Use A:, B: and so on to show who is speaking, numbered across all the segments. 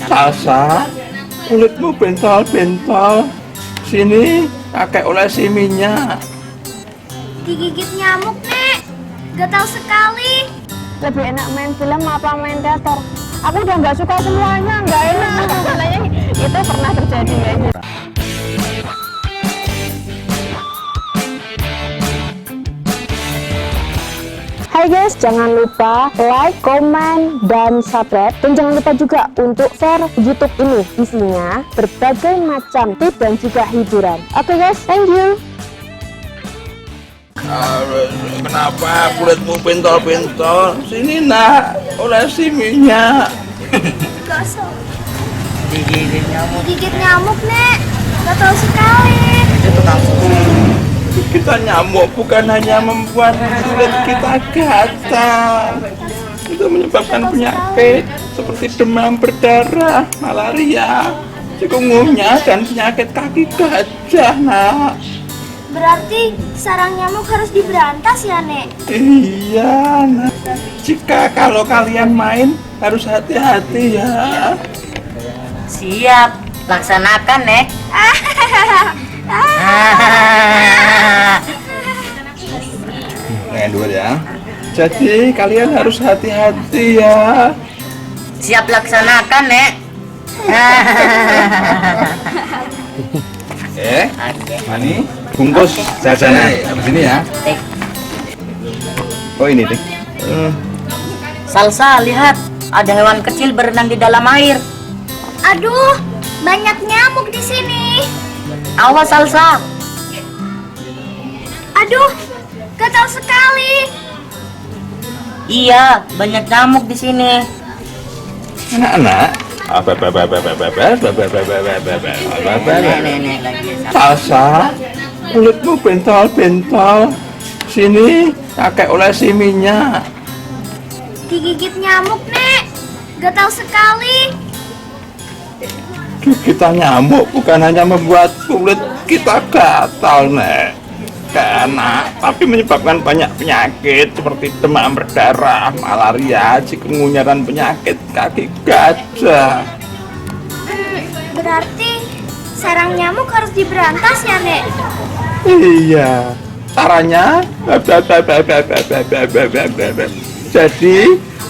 A: Salsa, kulitmu bentol-bentol. Sini, kakek olesi minyak.
B: Digigit nyamuk, Nek. Gatal sekali.
C: Lebih enak main film apa main teater? Aku udah nggak suka semuanya, nggak enak. Masalahnya itu pernah terjadi kayaknya. Hai guys, jangan lupa like, comment, dan subscribe. Dan jangan lupa juga untuk share YouTube ini. Isinya berbagai macam tips dan juga hiburan. Oke guys, thank you.
A: Kenapa kulitmu bentol-bentol? Sini nak, olesi minyak.
B: Gosok.
D: Digigit nyamuk.
B: Digigit nyamuk, Nek. Gatal sekali.
D: Itu tukang
A: Kita nyamuk bukan hanya membuat kulit kita gatal, itu menyebabkan penyakit seperti demam berdarah, malaria, cikungunya, dan penyakit kaki gajah, nak.
B: Berarti sarang nyamuk harus diberantas ya, Nek?
A: Iya, nak. Jika kalau kalian main harus hati-hati ya.
D: Siap, laksanakan, Nek.
A: Yang dua ya. Jadi kalian harus hati-hati ya.
D: Siap laksanakan, Nek.
A: Mani, bungkus jajanan di sini ya.
D: Tik.
A: Oh ini tik.
D: Salsa, lihat, ada hewan kecil berenang di dalam air.
B: Aduh, banyak nyamuk di sini.
D: Awas, Salsa.
B: Aduh, gatal sekali.
D: Iya, banyak nyamuk di sini.
A: Anak-anak.
D: Nenek lagi.
A: Salsa, kulitmu bentol-bentol. Sini, kakek olesi minyak.
B: Digigit nyamuk, Nek. Gatal sekali.
A: Kita nyamuk bukan hanya membuat kulit kita gatal, Nek. Karena tapi menyebabkan banyak penyakit seperti demam berdarah, malaria, cikungunya, dan penyakit kaki gajah.
B: Berarti sarang nyamuk harus diberantas ya, Nek?
A: Iya, caranya jadi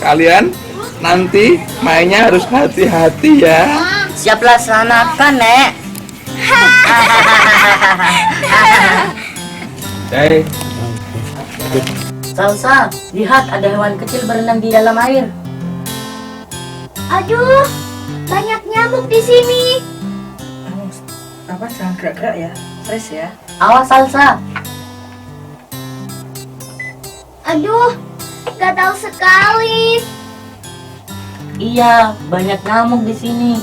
A: kalian nanti mainnya harus hati-hati ya.
D: Siap laksanakan, Nek.
A: Hey.
D: Salsa, lihat, ada hewan kecil berenang di dalam air.
B: Aduh, banyak nyamuk di sini.
E: Jangan gerak-gerak ya, stres ya.
D: Awas, Salsa.
B: Aduh, gatal sekali.
D: Iya, banyak nyamuk di sini.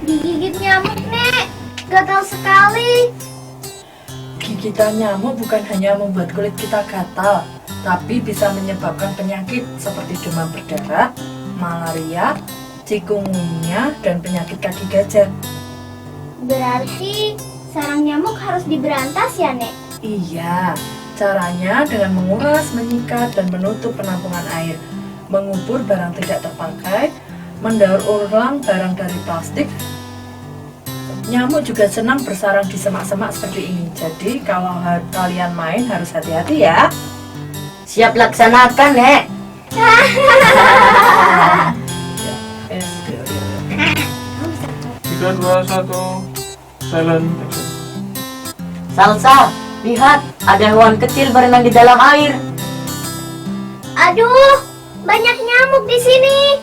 B: Digigit nyamuk, Nek. Gatal sekali.
E: Gigitan nyamuk bukan hanya membuat kulit kita gatal, tapi bisa menyebabkan penyakit seperti demam berdarah, malaria, cikungunya, dan penyakit kaki gajah.
B: Berarti sarang nyamuk harus diberantas ya, Nek?
E: Iya, caranya dengan menguras, menyikat, dan menutup penampungan air, mengubur barang tidak terpakai, mendaur ulang barang dari plastik. Nyamuk juga senang bersarang di semak-semak seperti ini. Jadi kalau kalian main harus hati-hati ya.
D: Siap laksanakan, Nek.
A: 3, 2, 1, silent.
D: Salsa, lihat, ada hewan kecil berenang di dalam air.
B: Aduh, banyak nyamuk di sini.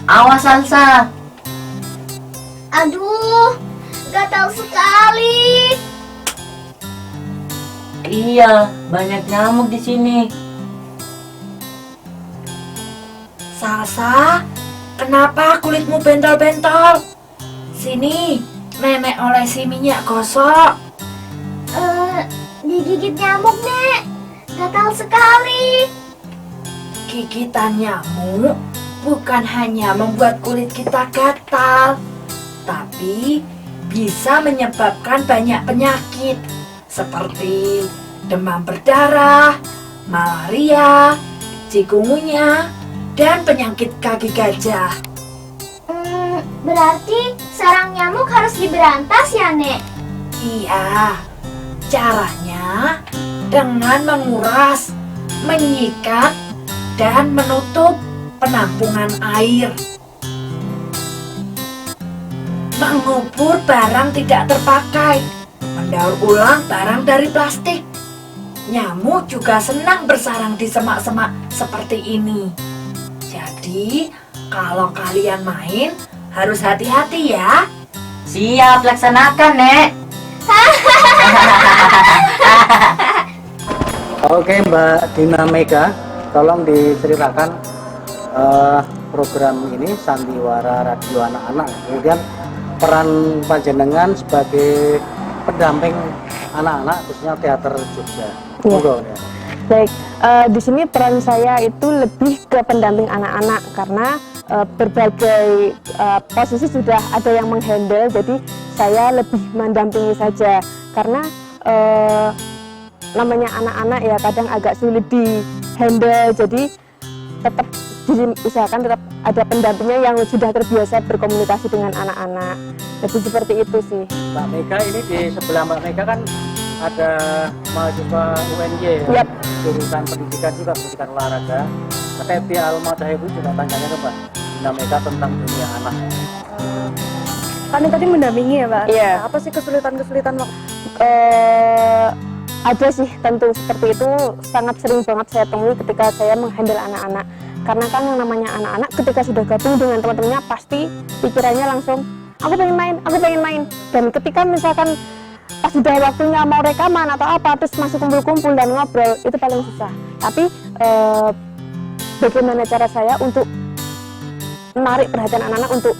D: Awas, Salsa.
B: Aduh, gatal sekali.
D: Iya, banyak nyamuk di sini.
E: Salsa, kenapa kulitmu bentol-bentol? Sini, nenek olesi minyak gosok.
B: Digigit nyamuk, Nek. Gatal sekali.
E: Gigitan nyamuk bukan hanya membuat kulit kita gatal, tapi bisa menyebabkan banyak penyakit seperti demam berdarah, malaria, cikungunya, dan penyakit kaki gajah.
B: Berarti sarang nyamuk harus diberantas ya, Nek?
E: Iya, caranya dengan menguras, menyikat, dan menutup penampungan air. Mengubur barang tidak terpakai, mendaur ulang barang dari plastik. Nyamuk juga senang bersarang di semak-semak seperti ini. Jadi, kalau kalian main, harus hati-hati ya.
D: Siap, laksanakan, Nek.
F: Oke Mbak Dina Mega, tolong diceritakan program ini Sandiwara Radio Anak-anak. Kemudian peran panjenengan sebagai pendamping anak-anak khususnya teater Jogja. Monggo, ya.
C: Baik, di sini peran saya itu lebih ke pendamping anak-anak karena berbagai posisi sudah ada yang menghandle, jadi saya lebih mendampingi saja karena namanya anak-anak ya kadang agak sulit di handle, jadi tetap diusahakan tetap ada pendampingnya yang sudah terbiasa berkomunikasi dengan anak-anak. Jadi seperti itu sih.
F: Mbak Mega, ini di sebelah Mbak Mega kan ada mahasiswa UNY ya,
C: Yap.
F: jurusan pendidikan juga, pendidikan olahraga. Terkait di Almadah itu juga tanyanya ke Mbak Dina Mega tentang dunia anak.
G: Kan tadi mendampingi ya Mbak?
C: Iya.
G: Apa sih kesulitan-kesulitan waktu?
C: Ada sih tentu seperti itu, sangat sering banget saya temui ketika saya menghandle anak-anak. Karena kan yang namanya anak-anak ketika sudah gabung dengan teman-temannya pasti pikirannya langsung aku pengen main. Dan ketika misalkan pas sudah waktunya mau rekaman atau apa terus masih kumpul-kumpul dan ngobrol, itu paling susah. Tapi bagaimana cara saya untuk menarik perhatian anak-anak untuk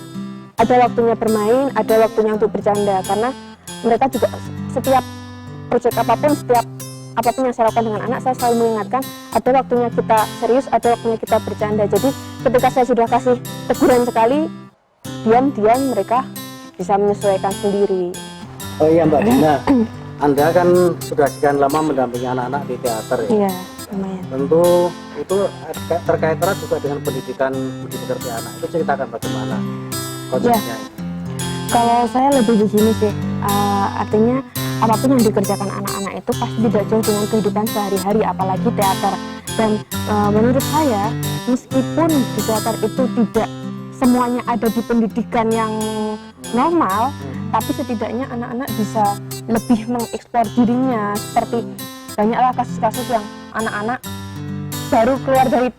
C: ada waktunya bermain, ada waktunya untuk bercanda, karena mereka juga setiap proyek apapun, setiap apapun yang saya lakukan dengan anak, saya selalu mengingatkan ada waktunya kita serius, ada waktunya kita bercanda. Jadi ketika saya sudah kasih teguran sekali, diam-diam mereka bisa menyesuaikan sendiri.
F: Oh iya Mbak Dina, Anda kan sudah sekian lama mendampingi anak-anak di teater ya?
C: Iya, lumayan.
F: Tentu itu terkait erat juga dengan pendidikan anak. Itu ceritakan bagaimana konsepnya.
C: Kalau saya lebih di sini sih, artinya apapun yang dikerjakan anak-anak itu pasti tidak jauh dengan kehidupan sehari-hari, apalagi teater. Dan menurut saya, meskipun di teater itu tidak semuanya ada di pendidikan yang normal, tapi setidaknya anak-anak bisa lebih mengeksplor dirinya. Seperti banyaklah kasus-kasus yang anak-anak baru keluar dari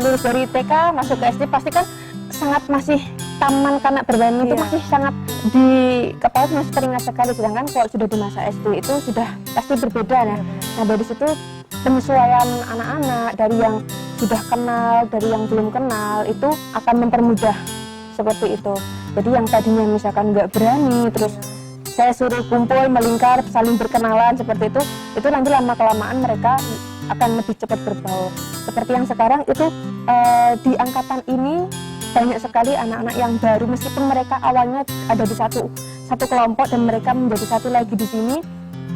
C: lulus dari TK masuk ke SD pasti kan sangat masih taman kanak bermain itu masih sangat di kepala masih teringat sekali, sedangkan kalau sudah di masa SD itu sudah pasti berbeda ya. Nah dari situ penyesuaian anak-anak dari yang sudah kenal, dari yang belum kenal itu akan mempermudah seperti itu. Jadi yang tadinya misalkan nggak berani, terus saya suruh kumpul, melingkar, saling berkenalan seperti itu nanti lama kelamaan mereka akan lebih cepat berbaur. Seperti yang sekarang itu di angkatan ini banyak sekali anak-anak yang baru, meskipun mereka awalnya ada di satu kelompok dan mereka menjadi satu lagi di sini,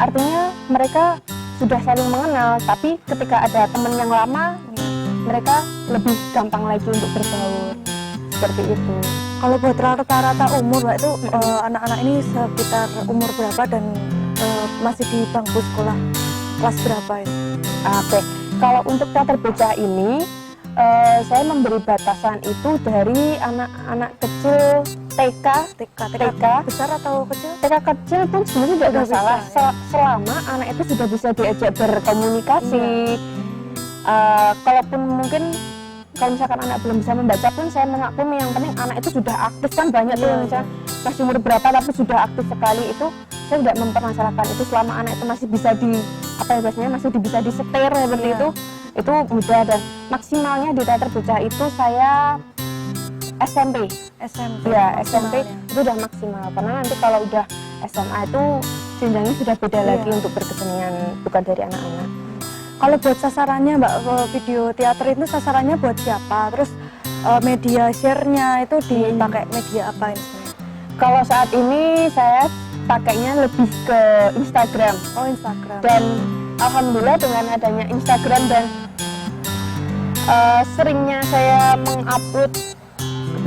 C: artinya mereka sudah saling mengenal, tapi ketika ada teman yang lama mereka lebih gampang lagi untuk berbaur seperti itu.
G: Kalau buat rata-rata umur Mbak itu anak-anak ini sekitar umur berapa dan masih di bangku sekolah kelas berapa ya?
C: Oke, kalau untuk teater bocah ini saya memberi batasan itu dari anak-anak kecil TK
G: besar atau kecil?
C: TK kecil pun sebenarnya tidak
G: Udah
C: masalah
G: bisa, ya?
C: selama anak itu sudah bisa diajak berkomunikasi. Kalaupun mungkin kalau misalkan anak belum bisa membaca pun saya mengaku yang penting anak itu sudah aktif, kan banyak tuh misalnya masih umur berapa tapi sudah aktif sekali, itu saya tidak mempermasalahkan itu selama anak itu masih bisa masih bisa disetir seperti itu mudah. Dan maksimalnya di teater bocah itu saya SMP ya, SMP itu udah maksimal, karena nanti kalau udah SMA itu jenjangnya sudah beda lagi untuk berkesenian, bukan dari anak-anak.
G: Kalau buat sasarannya Mbak, video teater itu sasarannya buat siapa? Terus media share-nya itu dipakai media apa ini?
C: Kalau saat ini saya pakainya lebih ke Instagram.
G: Oh, Instagram.
C: Dan alhamdulillah dengan adanya Instagram dan seringnya saya mengupload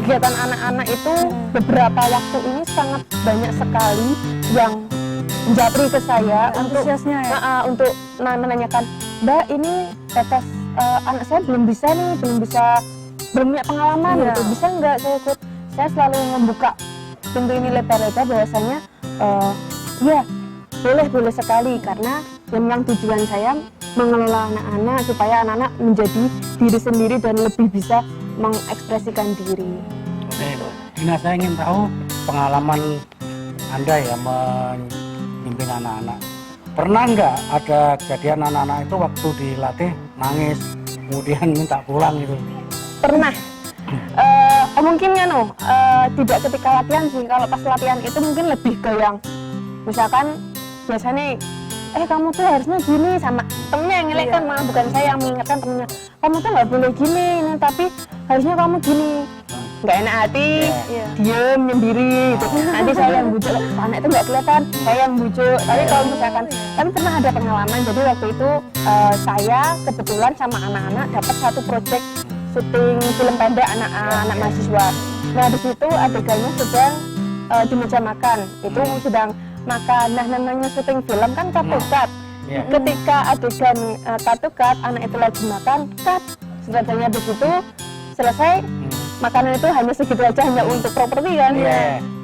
C: kegiatan anak-anak itu beberapa waktu ini sangat banyak sekali yang menjapri ke saya
G: Antusiasnya ya?
C: untuk menanyakan, Mbak ini tetes anak saya belum bisa nih, belum punya pengalaman
G: Iya.
C: gitu, bisa nggak saya ikut? Saya selalu membuka pintu ini lebar-lebar bahwasanya ya boleh sekali, karena memang tujuan saya mengelola anak-anak supaya anak-anak menjadi diri sendiri dan lebih bisa mengekspresikan diri.
F: Oke, Dina, saya ingin tahu pengalaman Anda ya memimpin anak-anak. Pernah nggak ada kejadian anak-anak itu waktu dilatih nangis, kemudian minta pulang gitu?
C: Pernah. Mungkin tidak ketika latihan sih. Kalau pas latihan itu mungkin lebih ke yang misalkan biasanya kamu tuh harusnya gini, sama temennya yang ngelek kan, malah bukan saya yang mengingatkan temennya, kamu tuh nggak boleh gini, tapi harusnya kamu gini. Nggak enak hati, diem sendiri gitu. Nanti saya yang bujuk, anak itu nggak kelihatan, saya yang bujuk. Tapi kalau misalkan, tapi pernah ada pengalaman. Jadi waktu itu saya kebetulan sama anak-anak dapat satu proyek syuting film pendek anak mahasiswa. Nah di situ adegannya sedang di meja makan, itu sedang makan. Nah namanya syuting film kan cut to cut. Ketika adegan cut to cut, anak itu lagi makan, cut. Setelahnya begitu selesai, makanan itu hanya segitu aja, hanya untuk properti kan.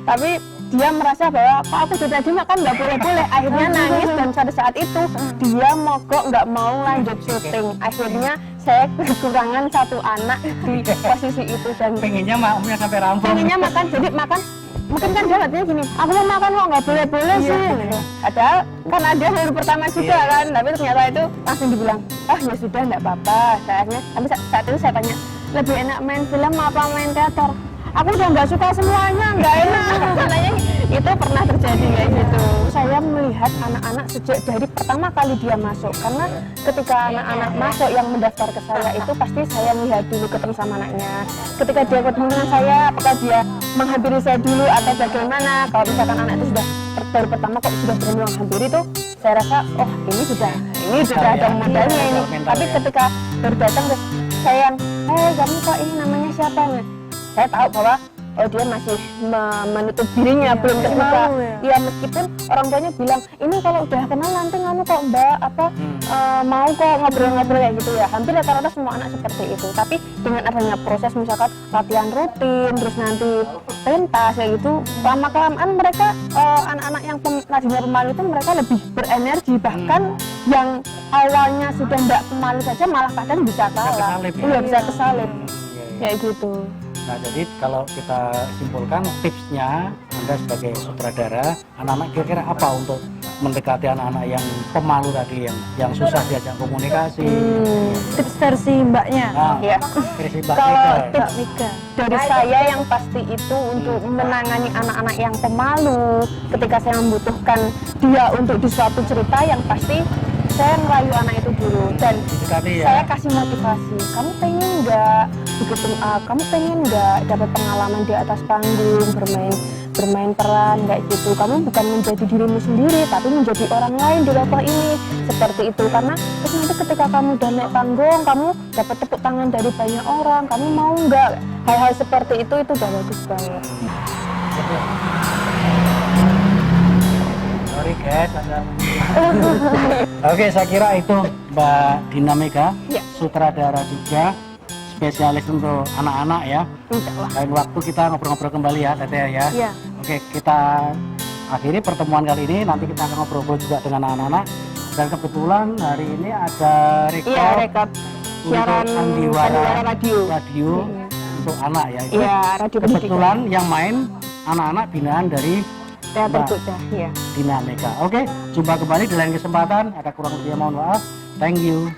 C: Tapi dia merasa bahwa kok aku sudah tadi makan nggak boleh. Akhirnya nangis, dan pada saat itu dia mogok nggak mau lanjut syuting. Akhirnya saya kekurangan satu anak di posisi itu, dan
F: Pengennya maknya sampai rampung.
C: pengennya makan, jadi makan mungkin kan dia katanya gini, aku mau makan kok nggak boleh sih gitu. Padahal kan ada hari pertama juga kan, tapi ternyata itu langsung dibilang, ya sudah nggak apa-apa. Tapi saat itu saya tanya, lebih enak main film apa main teater? Aku udah nggak suka semuanya, nggak enak. Katanya itu pernah terjadi kayak gitu. Saya melihat anak-anak sejak dari pertama kali dia masuk, karena ketika anak-anak masuk yang mendaftar ke saya itu pasti saya melihat dulu, ketemu sama anaknya. Ketika dia ketemu dengan saya, apakah dia menghampiri saya dulu atau bagaimana? Kalau misalkan anak itu sudah baru pertama kok sudah berani menghampiri itu, saya rasa ini sudah ada modalnya ini. Tapi ketika baru datang ke saya, kamu kok ini namanya siapa nih? Saya tahu bahwa dia masih menutup dirinya, belum terbuka. Ya meskipun orang tuanya bilang, ini kalau udah kenal nanti kamu kok Mbak mau kok ngobrol-ngobrol kayak gitu ya. Hampir rata-rata semua anak seperti itu. Tapi dengan adanya proses misalkan latihan rutin, terus nanti pentas kayak gitu, lama-kelamaan mereka anak-anak yang tadinya pemalu itu mereka lebih berenergi. Bahkan yang awalnya sudah tidak pemalu saja malah kadang bisa kalah. Iya, bisa kesalip. Kayak gitu.
F: Nah, jadi kalau kita simpulkan tipsnya, Anda sebagai sutradara, anak-anak kira-kira apa untuk mendekati anak-anak yang pemalu tadi, yang susah diajak komunikasi?
G: Tips versi mbaknya.
F: Versi Mbak
C: Kalau
F: Mika.
C: tips dari saya yang pasti itu untuk menangani anak-anak yang pemalu, ketika saya membutuhkan dia untuk di suatu cerita, yang pasti saya ngerayu anak itu dulu, dan saya kasih motivasi. Kamu pengen nggak begitu? Kamu pengen nggak dapat pengalaman di atas panggung, bermain peran kayak gitu? Kamu bukan menjadi dirimu sendiri, tapi menjadi orang lain di level ini, seperti itu. Karena terus nanti ketika kamu udah naik panggung, kamu dapat tepuk tangan dari banyak orang. Kamu mau nggak? Hal-hal seperti itu udah bagus banget.
F: Sorry guys, Oke, saya kira itu Mbak Dina Mega, sutradara juga, spesialis untuk anak-anak ya. Lain waktu kita ngobrol-ngobrol kembali ya, Teteh ya. Oke, kita akhiri pertemuan kali ini. Nanti kita akan ngobrol juga dengan anak-anak. Dan kebetulan hari ini ada rekap
C: siaran
F: sandiwara radio untuk anak ya. Itu
C: radio
F: kebetulan yang main anak-anak binaan dari
C: Teater Jogja,
F: Dina Mega. Oke, jumpa kembali di lain kesempatan. Ada kurang lebihnya mohon maaf. Thank you.